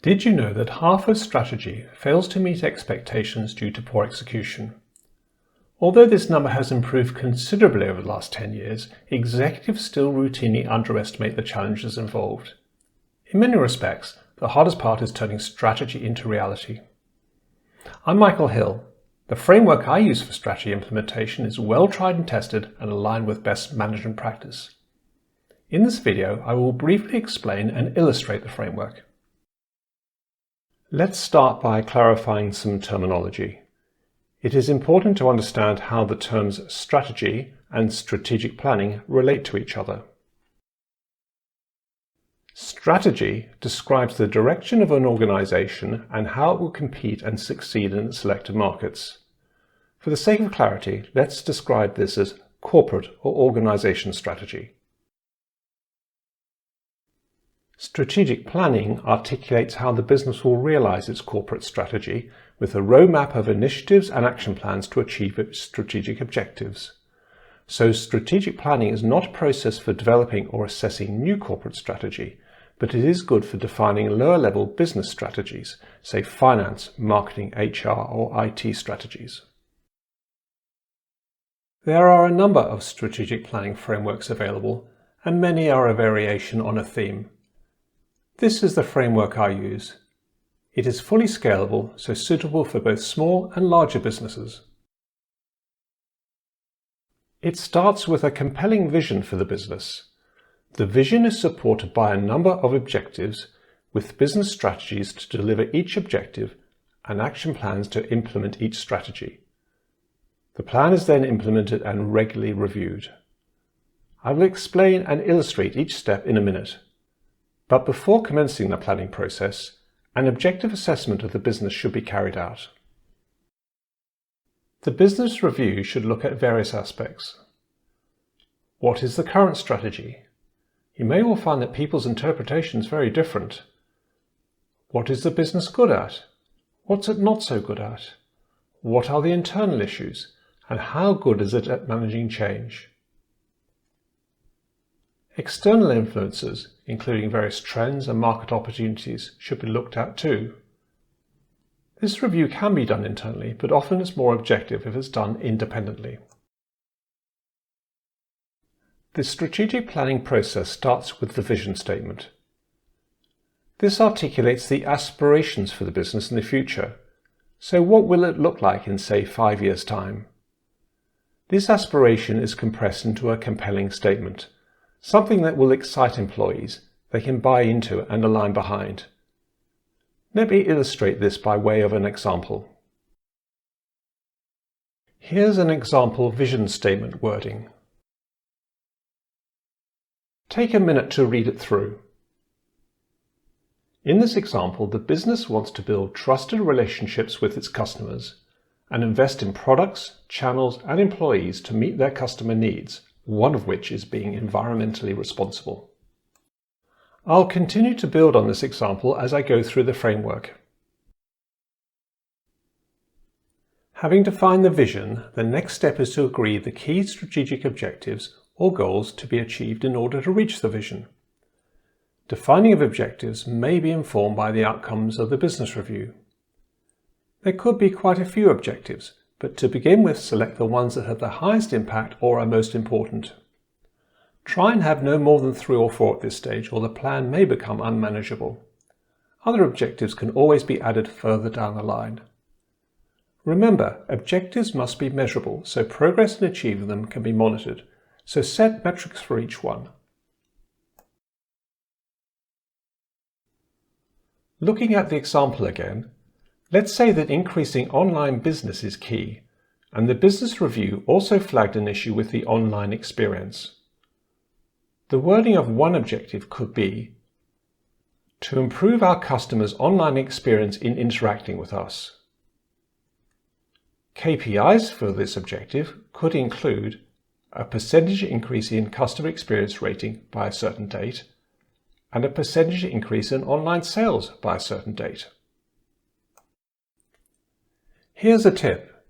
Did you know that half of strategy fails to meet expectations due to poor execution? Although this number has improved considerably over the last 10 years, executives still routinely underestimate the challenges involved. In many respects, the hardest part is turning strategy into reality. I'm Michael Hill. The framework I use for strategy implementation is well tried and tested and aligned with best management practice. In this video, I will briefly explain and illustrate the framework. Let's start by clarifying some terminology. It is important to understand how the terms strategy and strategic planning relate to each other. Strategy describes the direction of an organization and how it will compete and succeed in selected markets. For the sake of clarity, let's describe this as corporate or organization strategy. Strategic planning articulates how the business will realize its corporate strategy with a roadmap of initiatives and action plans to achieve its strategic objectives. So strategic planning is not a process for developing or assessing new corporate strategy, but it is good for defining lower-level business strategies, say finance, marketing, HR, or IT strategies. There are a number of strategic planning frameworks available, and many are a variation on a theme. This is the framework I use. It is fully scalable, so suitable for both small and larger businesses. It starts with a compelling vision for the business. The vision is supported by a number of objectives, with business strategies to deliver each objective and action plans to implement each strategy. The plan is then implemented and regularly reviewed. I will explain and illustrate each step in a minute. But before commencing the planning process, an objective assessment of the business should be carried out. The business review should look at various aspects. What is the current strategy? You may well find that people's interpretation is very different. What is the business good at? What's it not so good at? What are the internal issues? And how good is it at managing change? External influences, including various trends and market opportunities, should be looked at too. This review can be done internally, but often it's more objective if it's done independently. The strategic planning process starts with the vision statement. This articulates the aspirations for the business in the future. So what will it look like in, say, 5 years' time? This aspiration is compressed into a compelling statement. Something that will excite employees, they can buy into and align behind. Let me illustrate this by way of an example. Here's an example vision statement wording. Take a minute to read it through. In this example, the business wants to build trusted relationships with its customers and invest in products, channels, and employees to meet their customer needs, one of which is being environmentally responsible. I'll continue to build on this example as I go through the framework. Having defined the vision, the next step is to agree the key strategic objectives or goals to be achieved in order to reach the vision. Defining of objectives may be informed by the outcomes of the business review. There could be quite a few objectives, but to begin with, select the ones that have the highest impact or are most important. Try and have no more than 3 or 4 at this stage, or the plan may become unmanageable. Other objectives can always be added further down the line. Remember, objectives must be measurable, so progress in achieving them can be monitored, so set metrics for each one. Looking at the example again, let's say that increasing online business is key, and the business review also flagged an issue with the online experience. The wording of one objective could be to improve our customers' online experience in interacting with us. KPIs for this objective could include a percentage increase in customer experience rating by a certain date and a percentage increase in online sales by a certain date. Here's a tip.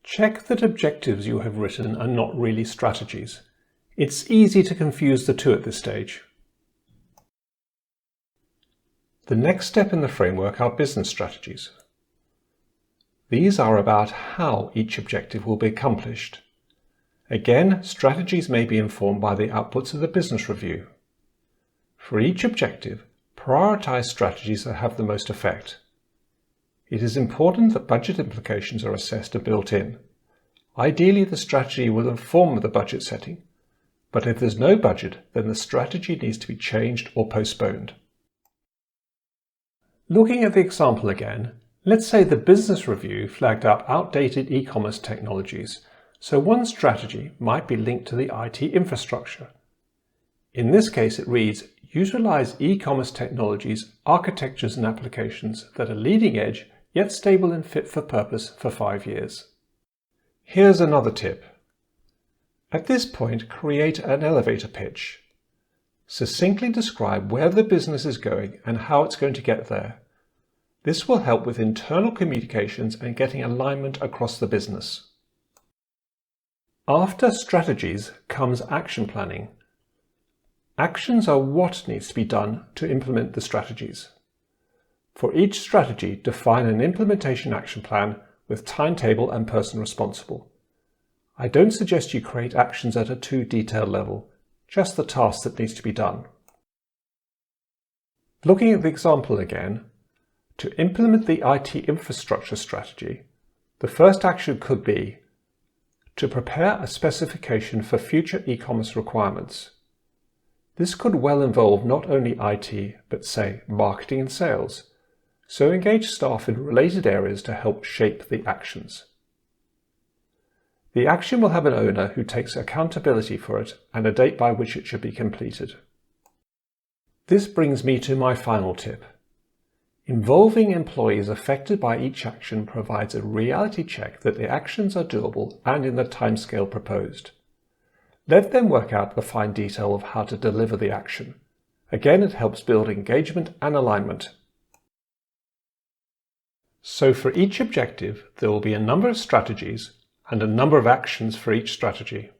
Check that objectives you have written are not really strategies. It's easy to confuse the two at this stage. The next step in the framework are business strategies. These are about how each objective will be accomplished. Again, strategies may be informed by the outputs of the business review. For each objective, prioritize strategies that have the most effect. It is important that budget implications are assessed and built in. Ideally, the strategy will inform the budget setting, but if there's no budget, then the strategy needs to be changed or postponed. Looking at the example again, let's say the business review flagged up outdated e-commerce technologies, so one strategy might be linked to the IT infrastructure. In this case, it reads, utilize e-commerce technologies, architectures and applications that are leading edge, yet stable and fit for purpose for 5 years. Here's another tip. At this point, create an elevator pitch. Succinctly describe where the business is going and how it's going to get there. This will help with internal communications and getting alignment across the business. After strategies comes action planning. Actions are what needs to be done to implement the strategies. For each strategy, define an implementation action plan with timetable and person responsible. I don't suggest you create actions at a too detailed level, just the task that needs to be done. Looking at the example again, to implement the IT infrastructure strategy, the first action could be to prepare a specification for future e-commerce requirements. This could well involve not only IT, but say marketing and sales, so engage staff in related areas to help shape the actions. The action will have an owner who takes accountability for it and a date by which it should be completed. This brings me to my final tip. Involving employees affected by each action provides a reality check that the actions are doable and in the timescale proposed. Let them work out the fine detail of how to deliver the action. Again, it helps build engagement and alignment. So for each objective, there will be a number of strategies and a number of actions for each strategy.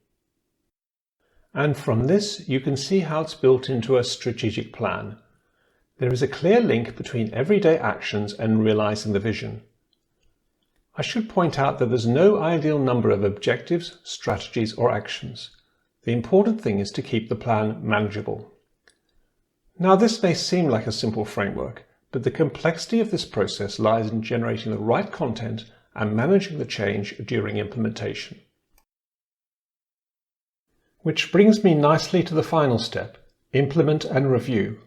And from this, you can see how it's built into a strategic plan. There is a clear link between everyday actions and realizing the vision. I should point out that there's no ideal number of objectives, strategies, or actions. The important thing is to keep the plan manageable. Now, this may seem like a simple framework, but the complexity of this process lies in generating the right content and managing the change during implementation. Which brings me nicely to the final step, implement and review.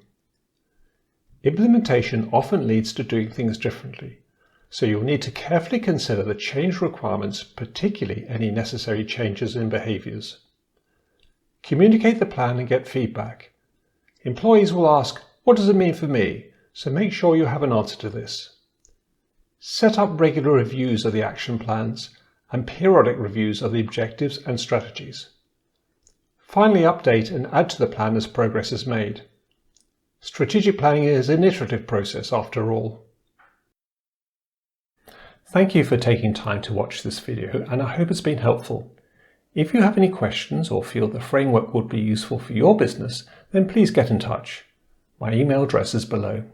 Implementation often leads to doing things differently, so you'll need to carefully consider the change requirements, particularly any necessary changes in behaviors. Communicate the plan and get feedback. Employees will ask, what does it mean for me? So make sure you have an answer to this. Set up regular reviews of the action plans and periodic reviews of the objectives and strategies. Finally, update and add to the plan as progress is made. Strategic planning is an iterative process after all. Thank you for taking time to watch this video, and I hope it's been helpful. If you have any questions or feel the framework would be useful for your business, then please get in touch. My email address is below.